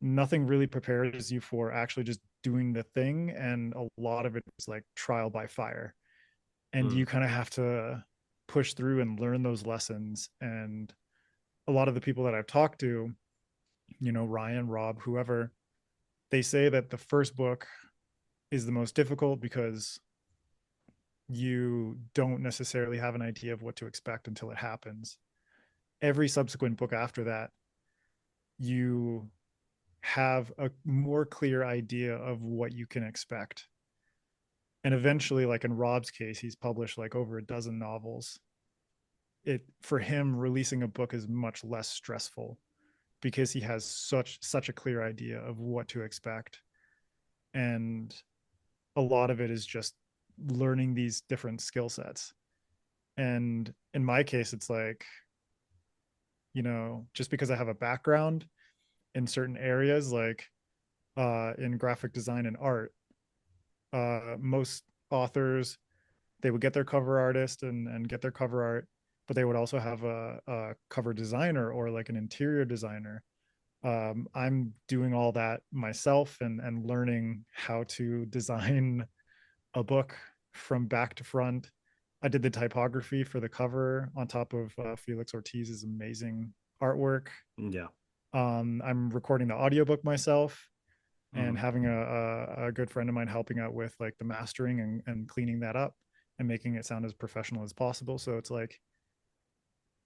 [SPEAKER 3] nothing really prepares you for actually just doing the thing. And a lot of it is like trial by fire. And you kind of have to push through and learn those lessons. And a lot of the people that I've talked to, you know, Ryan, Rob, whoever, they say that the first book is the most difficult because you don't necessarily have an idea of what to expect until it happens. Every subsequent book after that, you have a more clear idea of what you can expect. And eventually, like in Rob's case, he's published like over a dozen novels. For him, releasing a book is much less stressful because he has such a clear idea of what to expect. And a lot of it is just learning these different skill sets. And in my case, it's like, you know, just because I have a background in certain areas, like in graphic design and art, most authors, they would get their cover artist and get their cover art, but they would also have a cover designer or like an interior designer. I'm doing all that myself and learning how to design a book from back to front. I did the typography for the cover on top of Felix Ortiz's amazing artwork.
[SPEAKER 2] Yeah.
[SPEAKER 3] I'm recording the audiobook myself and having a good friend of mine helping out with like the mastering and cleaning that up and making it sound as professional as possible. So it's like,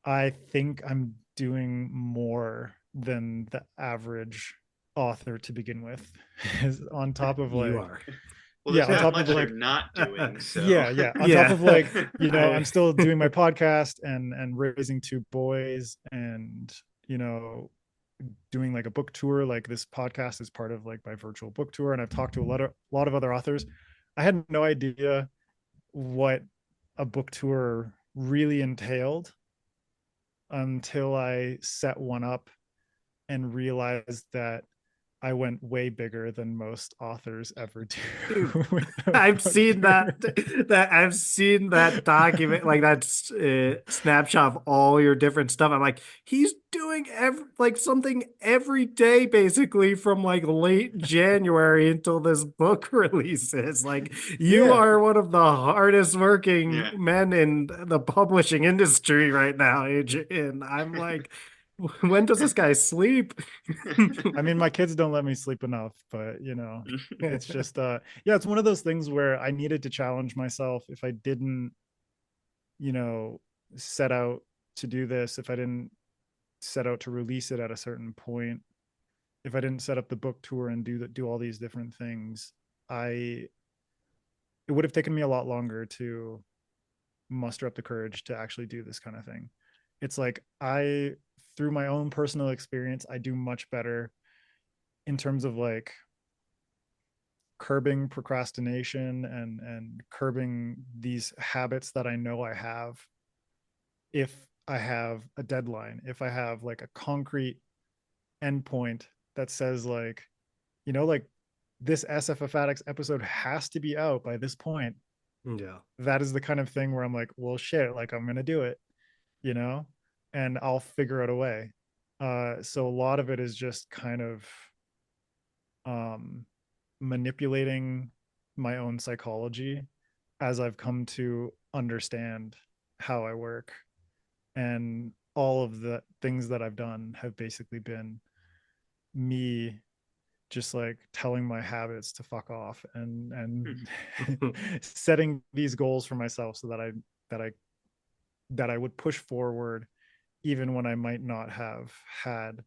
[SPEAKER 3] I think I'm doing more than the average author to begin with, on top of like,
[SPEAKER 1] Well, there's
[SPEAKER 3] on
[SPEAKER 1] not
[SPEAKER 3] top
[SPEAKER 1] much
[SPEAKER 3] of like
[SPEAKER 1] you're not doing. So
[SPEAKER 3] on top of like,
[SPEAKER 2] I-
[SPEAKER 3] I'm still doing my podcast and raising two boys, and doing like a book tour. Like this podcast is part of like my virtual book tour, and I've talked to a lot of other authors. I had no idea what a book tour really entailed until I set one up and realized that I went way bigger than most authors ever do.
[SPEAKER 2] Dude, I've seen that I've seen that document, like that snapshot of all your different stuff. I'm like, he's doing something every day, basically from like late January until this book releases. Like, you are one of the hardest working men in the publishing industry right now, Adrian. I'm like, when does this guy sleep?
[SPEAKER 3] I mean, my kids don't let me sleep enough, but it's just it's one of those things where I needed to challenge myself. If I didn't, set out to do this, if I didn't set out to release it at a certain point, if I didn't set up the book tour and do all these different things, it would have taken me a lot longer to muster up the courage to actually do this kind of thing. It's like through my own personal experience, I do much better in terms of like curbing procrastination and curbing these habits that I know I have if I have a deadline, if I have like a concrete endpoint that says like, like this SFF Addicts episode has to be out by this point.
[SPEAKER 2] Yeah.
[SPEAKER 3] That is the kind of thing where I'm like, well, shit, like I'm going to do it, and I'll figure out a way. So a lot of it is just kind of manipulating my own psychology as I've come to understand how I work. And all of the things that I've done have basically been me just like telling my habits to fuck off and setting these goals for myself so that I would push forward even when I might not have had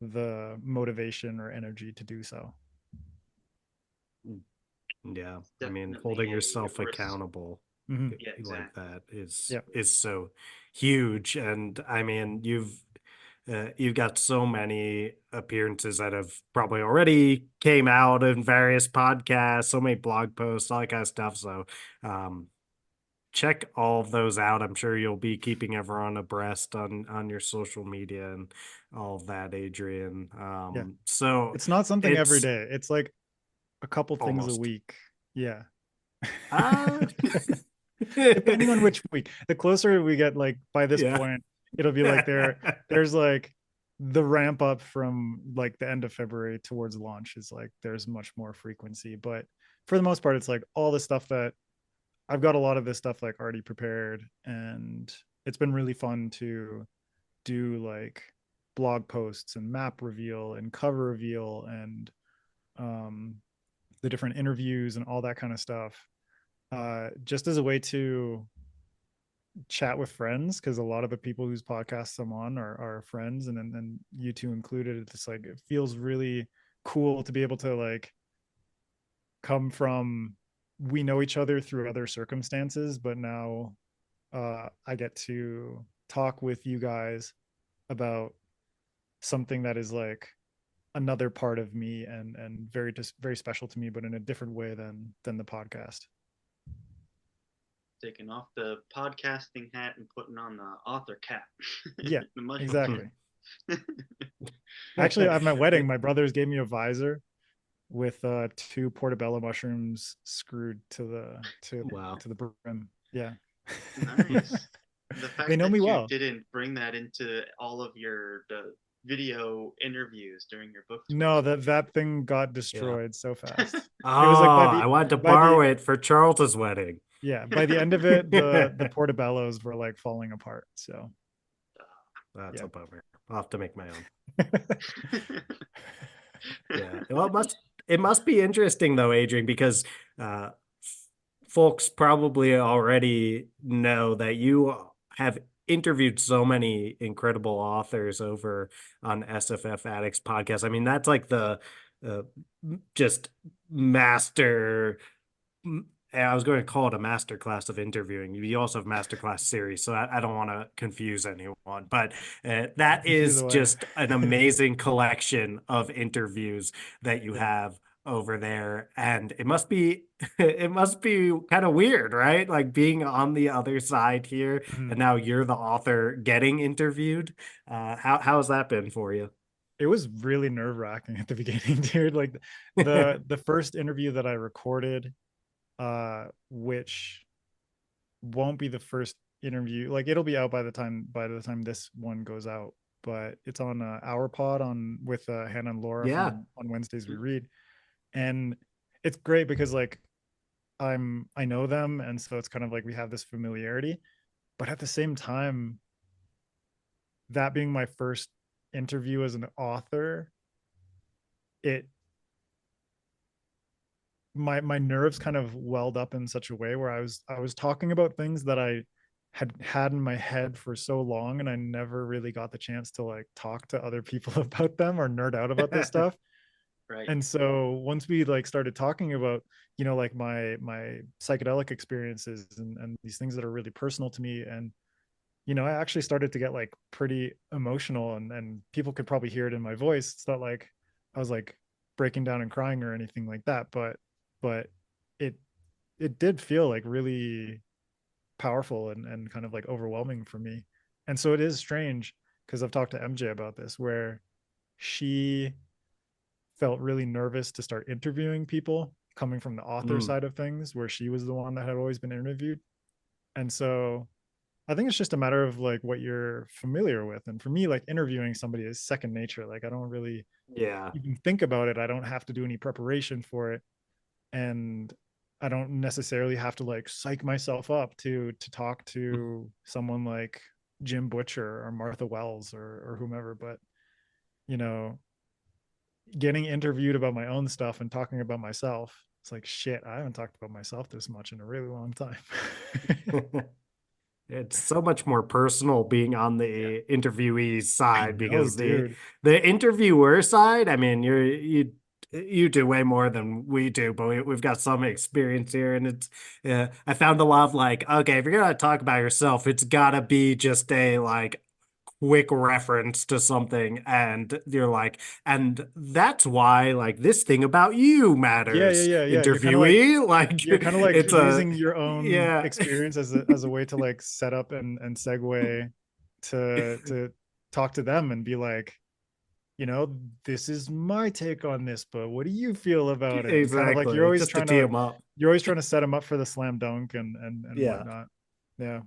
[SPEAKER 3] the motivation or energy to do so.
[SPEAKER 2] Yeah, I mean, holding yourself accountable like that is so huge. And I mean, you've got so many appearances that have probably already came out in various podcasts, so many blog posts, all that kind of stuff. So check all of those out. I'm sure you'll be keeping everyone abreast on your social media and all of that, Adrian. So
[SPEAKER 3] it's not something every day. It's like a couple things a week. Yeah. Depending on which week. The closer we get, like by this point, it'll be like there's like the ramp up from like the end of February towards launch is like there's much more frequency. But for the most part, it's like all the stuff that I've got a lot of this stuff like already prepared, and it's been really fun to do like blog posts and map reveal and cover reveal and the different interviews and all that kind of stuff, just as a way to chat with friends, because a lot of the people whose podcasts I'm on are friends, and then you two included. It's like it feels really cool to be able to like come from, we know each other through other circumstances, but now I get to talk with you guys about something that is like another part of me and very special to me, but in a different way than the podcast.
[SPEAKER 1] Taking off the podcasting hat and putting on the author cap.
[SPEAKER 3] Yeah, exactly. Actually, at my wedding, my brothers gave me a visor with 2 portobello mushrooms screwed to the brim. Yeah.
[SPEAKER 1] Nice. The fact
[SPEAKER 3] they know
[SPEAKER 1] that
[SPEAKER 3] me
[SPEAKER 1] you
[SPEAKER 3] well.
[SPEAKER 1] didn't bring that into all of the video interviews during your book tours.
[SPEAKER 3] No, that thing got destroyed so fast. It
[SPEAKER 2] was like I wanted to borrow it for Charles's wedding.
[SPEAKER 3] Yeah, by the end of it, the portobellos were like falling apart. So
[SPEAKER 2] that's a bummer. I'll have to make my own. Yeah. Well, it must be interesting though, Adrian, because folks probably already know that you have interviewed so many incredible authors over on SFF Addicts podcast. I mean, that's like the just master I was going to call it a masterclass of interviewing. You also have masterclass series, so I don't want to confuse anyone. But that is just an amazing collection of interviews that you have over there, and it must be kind of weird, right? Like being on the other side here, and now you're the author getting interviewed. How has that been for you?
[SPEAKER 3] It was really nerve-wracking at the beginning, dude. Like the first interview that I recorded, which won't be the first interview, like it'll be out by the time this one goes out, but it's on our pod on with Hannah and Laura from on Wednesdays We Read. And it's great because like I know them, and so it's kind of like we have this familiarity, but at the same time, that being my first interview as an author, it my nerves kind of welled up in such a way where I was talking about things that I had in my head for so long, and I never really got the chance to like talk to other people about them or nerd out about this stuff.
[SPEAKER 1] Right.
[SPEAKER 3] And so once we like started talking about, you know, like my psychedelic experiences and these things that are really personal to me, and you know, I actually started to get like pretty emotional, and people could probably hear it in my voice. It's not like I was like breaking down and crying or anything like that, but it it did feel like really powerful and kind of like overwhelming for me. And so it is strange because I've talked to MJ about this, where she felt really nervous to start interviewing people coming from the author side of things, where she was the one that had always been interviewed. And so I think it's just a matter of like what you're familiar with. And for me, like interviewing somebody is second nature. Like I don't really even think about it. I don't have to do any preparation for it. And I don't necessarily have to like psych myself up to talk to someone like Jim Butcher or Martha Wells or whomever. But you know, getting interviewed about my own stuff and talking about myself, it's like shit, I haven't talked about myself this much in a really long time.
[SPEAKER 2] It's so much more personal being on the interviewee side, because
[SPEAKER 3] dude.
[SPEAKER 2] the interviewer side, I mean, you do way more than we do, but we've got some experience here, and it's I found a lot of like, okay, if you're gonna talk about yourself, it's gotta be just a like quick reference to something, and you're like, and that's why like this thing about you matters, interviewee.
[SPEAKER 3] You're kind of like
[SPEAKER 2] it's
[SPEAKER 3] using your own experience as a way to like set up and segue to talk to them and be like, you know, this is my take on this, but what do you feel about it? And kind of like you're always trying to set them up for the slam dunk and whatnot. Yeah.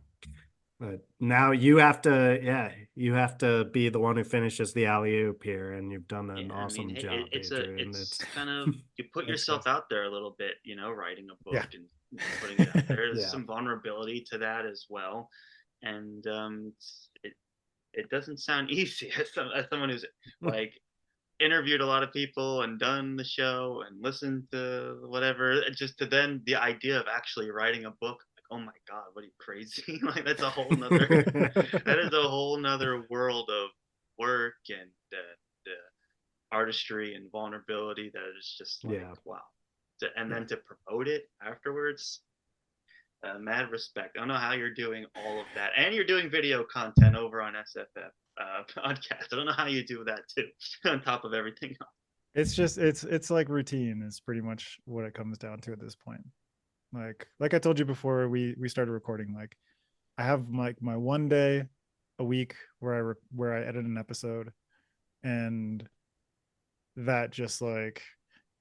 [SPEAKER 2] But now you have to be the one who finishes the alley-oop here, and you've done an awesome job, Adrian.
[SPEAKER 1] It's kind of, you put yourself out there a little bit, you know, writing a book and putting it out there. There's some vulnerability to that as well, and it doesn't sound easy as someone who's like interviewed a lot of people and done the show and listened to whatever, just to then the idea of actually writing a book. Oh my God, what are you, crazy? Like that's a whole nother that is a whole nother world of work and the artistry and vulnerability that is just like wow. And then to promote it afterwards, mad respect. I don't know how you're doing all of that, and you're doing video content over on SFF podcast. I don't know how you do that too on top of everything else.
[SPEAKER 3] It's just it's like routine is pretty much what it comes down to at this point. Like I told you before we started recording, like I have like my one day a week where I edit an episode, and that just like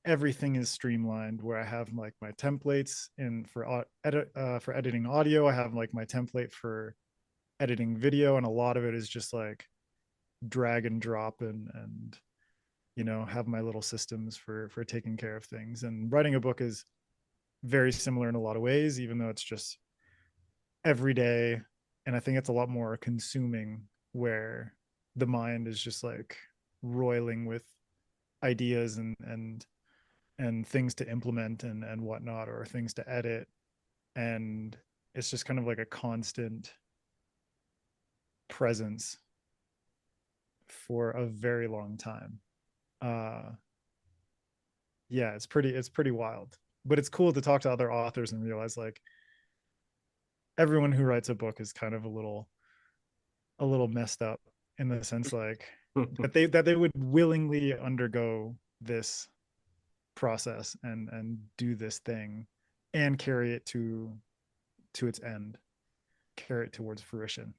[SPEAKER 3] everything is streamlined, where I have like my templates for editing audio. I have like my template for editing video, and a lot of it is just like drag and drop and you know, have my little systems for taking care of things. And writing a book is very similar in a lot of ways, even though it's just every day. And I think it's a lot more consuming, where the mind is just like roiling with ideas and things to implement and whatnot, or things to edit. And it's just kind of like a constant presence for a very long time. Yeah, it's pretty wild. but it's cool to talk to other authors and realize like everyone who writes a book is kind of a little messed up in the sense like that they would willingly undergo this process and do this thing and carry it to its end, carry it towards fruition.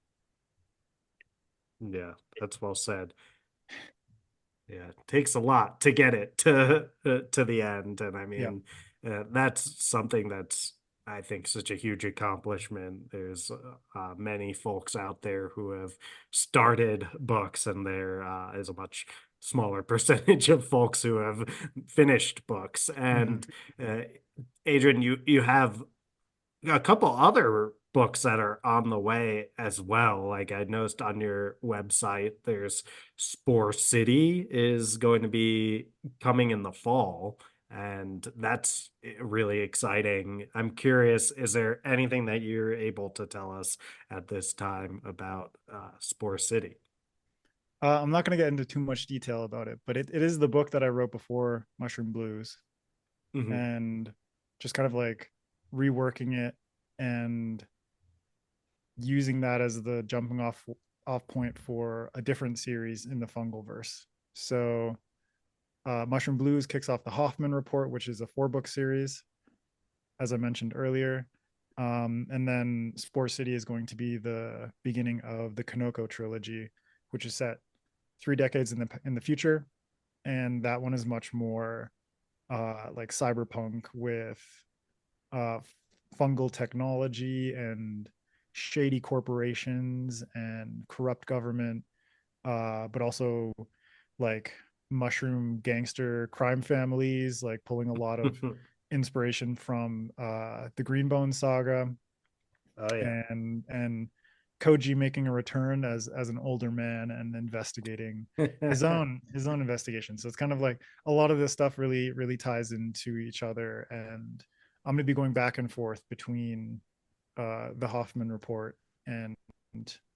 [SPEAKER 2] Yeah, that's well said. Yeah, it takes a lot to get it to the end, and I mean, that's something that's I think such a huge accomplishment. There's many folks out there who have started books, and there is a much smaller percentage of folks who have finished books. And Adrian, you have a couple other books that are on the way as well. Like I noticed on your website, there's Spore City is going to be coming in the fall, and that's really exciting. I'm curious, is there anything that you're able to tell us at this time about Spore City?
[SPEAKER 3] I'm not going to get into too much detail about it, but it is the book that I wrote before Mushroom Blues, and just kind of like reworking it and using that as the jumping off point for a different series in the fungal verse. So Mushroom Blues kicks off the Hofmann Report, which is a 4-book series, as I mentioned earlier. And then Spore City is going to be the beginning of the Kinoko trilogy, which is set 3 decades in the future. And that one is much more like cyberpunk with fungal technology and shady corporations and corrupt government, but also like mushroom gangster crime families, like pulling a lot of inspiration from the Greenbone saga.
[SPEAKER 2] Oh yeah.
[SPEAKER 3] And Koji making a return as an older man and investigating his own investigation. So it's kind of like a lot of this stuff really ties into each other, and I'm going to be going back and forth between the Hofmann Report and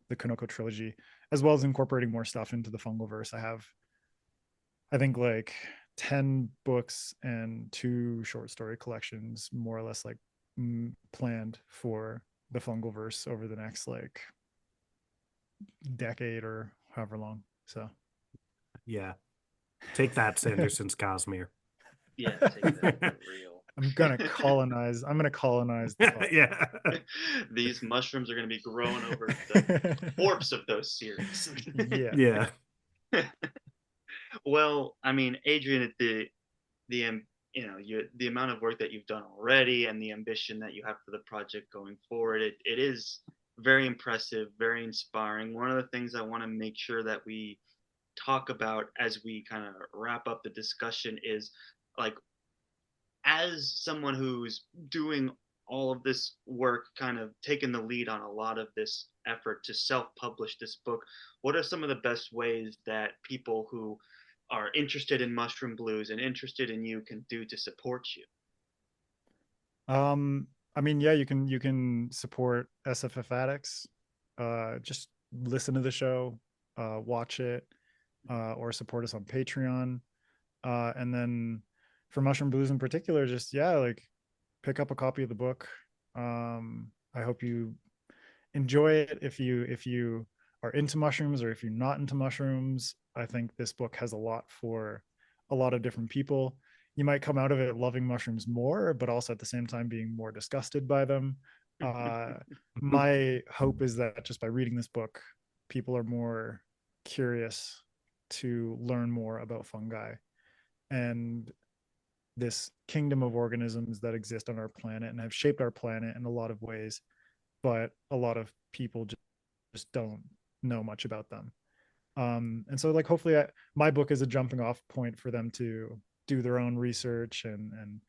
[SPEAKER 3] the Kinoko trilogy, as well as incorporating more stuff into the fungal verse. I think like 10 books and 2 short story collections, more or less, like planned for the fungal verse over the next like decade or however long. So
[SPEAKER 2] yeah, take that, Sanderson's Cosmere.
[SPEAKER 1] Yeah, take that for real.
[SPEAKER 3] I'm gonna colonize
[SPEAKER 2] yeah.
[SPEAKER 1] These mushrooms are gonna be growing over the corpse of those series.
[SPEAKER 2] Yeah.
[SPEAKER 1] Well, I mean, Adrian, the the amount of work that you've done already and the ambition that you have for the project going forward, it is very impressive, very inspiring. One of the things I want to make sure that we talk about as we kind of wrap up the discussion is like, as someone who's doing all of this work, kind of taking the lead on a lot of this effort to self-publish this book, what are some of the best ways that people who are interested in Mushroom Blues and interested in you can do to support you?
[SPEAKER 3] I mean, yeah, you can support SFF Addicts. Just listen to the show, watch it, or support us on Patreon. And then for Mushroom Blues in particular, just like pick up a copy of the book. I hope you enjoy it. If you are into mushrooms, or if you're not into mushrooms, I think this book has a lot for a lot of different people. You might come out of it loving mushrooms more, but also at the same time being more disgusted by them. My hope is that just by reading this book, people are more curious to learn more about fungi and this kingdom of organisms that exist on our planet and have shaped our planet in a lot of ways, but a lot of people just don't know much about them. And so like hopefully my book is a jumping off point for them to do their own research and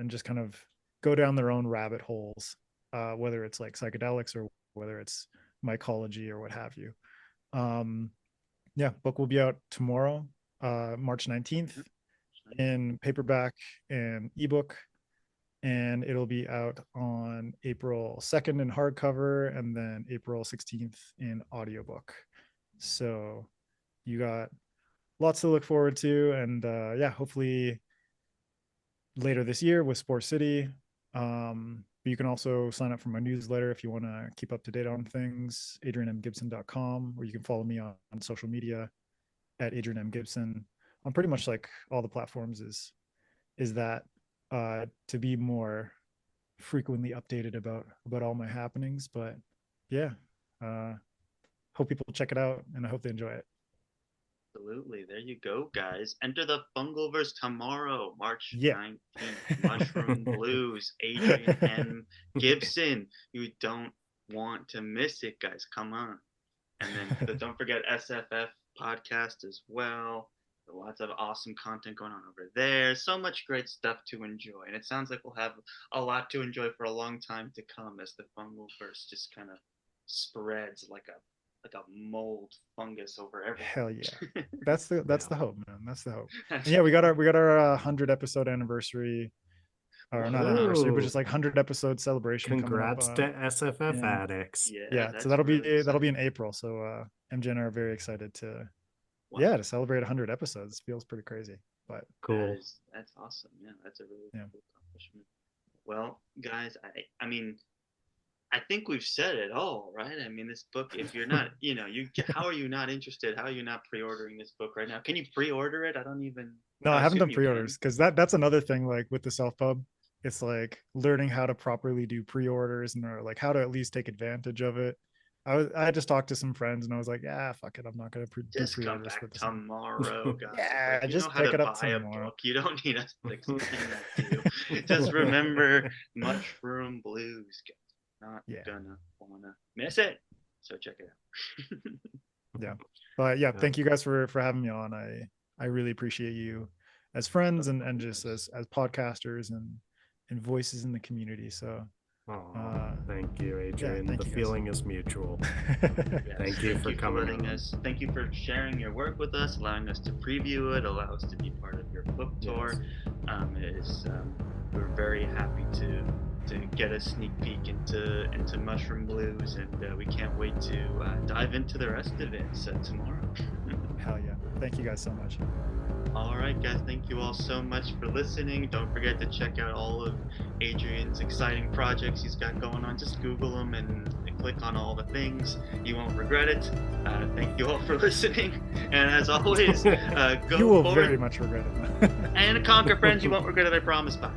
[SPEAKER 3] just kind of go down their own rabbit holes, whether it's like psychedelics or whether it's mycology or what have you. Book will be out tomorrow, March 19th, in paperback and ebook, and it'll be out on April 2nd in hardcover and then April 16th in audiobook. So you got lots to look forward to, and hopefully later this year with Sport City. But you can also sign up for my newsletter if you want to keep up to date on things, adrianmgibson.com, or you can follow me on social media at Adrian M. Gibson. On pretty much like all the platforms is that to be more frequently updated about all my happenings. But yeah, hope people check it out, and I hope they enjoy it.
[SPEAKER 1] Absolutely. There you go, guys. Enter the Fungalverse tomorrow, March 19th. Mushroom Blues, Adrian M. Gibson. You don't want to miss it, guys. Come on. And then don't forget SFF podcast as well. Lots of awesome content going on over there. So much great stuff to enjoy. And it sounds like we'll have a lot to enjoy for a long time to come as the Fungalverse just kind of spreads like a mold fungus over everything.
[SPEAKER 3] Hell yeah. That's the hope, man. That's the hope. And yeah, we got our 100 episode anniversary, or not anniversary, but just like 100 episode celebration.
[SPEAKER 2] Congrats to SFF addicts.
[SPEAKER 3] Yeah, so that'll be in April. So MJ and I are very excited to to celebrate 100 episodes. It feels pretty crazy, but
[SPEAKER 2] cool.
[SPEAKER 1] That's awesome. Yeah, that's a really cool accomplishment. Well, guys, I mean, I think we've said it all, right? I mean, this book, if you're not, how are you not interested? How are you not pre-ordering this book right now? Can you pre-order it?
[SPEAKER 3] No, I haven't done pre-orders because that's another thing, like with the self-pub, it's like learning how to properly do pre-orders and or like how to at least take advantage of it. I just talked to some friends and I was like, yeah, fuck it. I'm not going to do pre-orders.
[SPEAKER 1] Just come back tomorrow, guys.
[SPEAKER 3] Yeah, just pick it up tomorrow.
[SPEAKER 1] Book. You don't need us to explain that to you. Just remember Mushroom Blues, guys. Not gonna wanna miss it, so check it out.
[SPEAKER 3] But thank you guys for having me on. I really appreciate you as friends and just as podcasters and voices in the community. So
[SPEAKER 2] thank you, Adrian. The feeling is mutual. Thank you for coming on.
[SPEAKER 1] Thank you for sharing your work with us, allowing us to preview it, allow us to be part of your book tour. We're very happy to get a sneak peek into Mushroom Blues, and we can't wait to dive into the rest of it tomorrow.
[SPEAKER 3] Hell yeah. Thank you guys so much.
[SPEAKER 1] All right, guys, thank you all so much for listening. Don't forget to check out all of Adrian's exciting projects he's got going on. Just Google them and click on all the things. You won't regret it. Thank you all for listening. And as always, go
[SPEAKER 3] You will
[SPEAKER 1] forward
[SPEAKER 3] very much regret it.
[SPEAKER 1] and conquer, friends. You won't regret it, I promise. Bye.